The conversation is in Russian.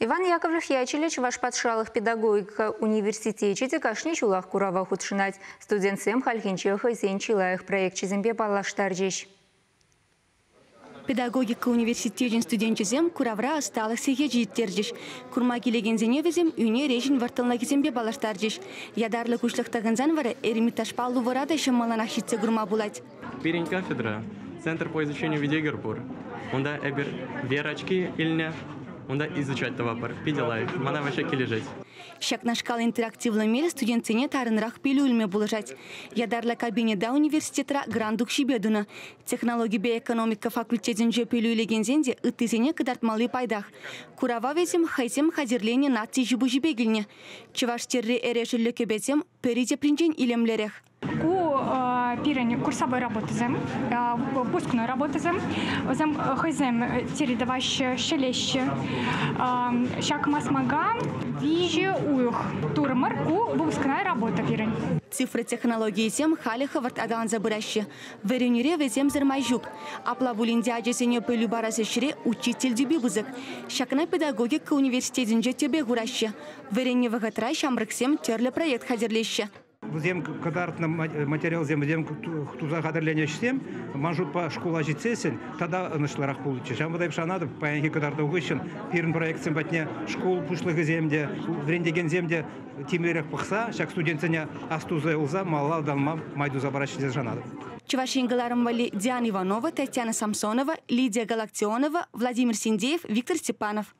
Иван Яковлев Ячелич ваш подшалых педагогика университете кашни чулах курава худшинать. Студентсем хальхинчеха и сенчилаях проект чизембе балаштарджиш. Педагогика университетин студентчизем куравра осталых сехеджиттерджиш. Курма келегензене везем үне режин вартылна кезембе балаштарджиш. Ядарлы кушлықтағынзан вары Эрмитаж Павлу ворада шамаланах шитсе гурма булать. Перень кафедра, Центр по изучению видеоигр. Онда эбер верочки ильня. Онда изучать товар, пиделай, мана вообще кележать. Шак на шкала интерактивный мир студентцене тарынрах пилюльме булыжать. Ядарлы кабинеда университетра грандук шибедуна. Технология биоэкономика факультетин же пилюлегензенде ыттызене кыдартмалы пайдах. Курава везем хайсем хазерлене наци жибу жибегильне. Чеваштерри эрешілі кебетем периде принжен илемлерех. Пирень курсовой работы зем, выпускной работы зем хайзем теридоващ щелеще, щак масмага, вижу ух, турмар выпускная работа пирень. Цифры технологии тем халиха варт адан забыраще. В Верюнере везем зермайжук. Аплавулин дяджесене пылю барасешре учитель дюбибузык. Щакна педагогика университетин же тебе гураще. В Верюне вагатра шамрыксем терле проект хазерлеще. Зем кадартный материал зем туза кадрление чтем, манжут по школа житсесен, тогда нашларах получишь. А мы дай пшанады по янки кадарта угощен, пирн проект батне школ пушлых земде, врендеген земде тимлерах пахса, шак студентцене астуза улза, мала далма майду забрать жанады. Чувашингаларам вали Диана Иванова, Татьяна Самсонова, Лидия Галактионова, Владимир Синдеев, Виктор Степанов.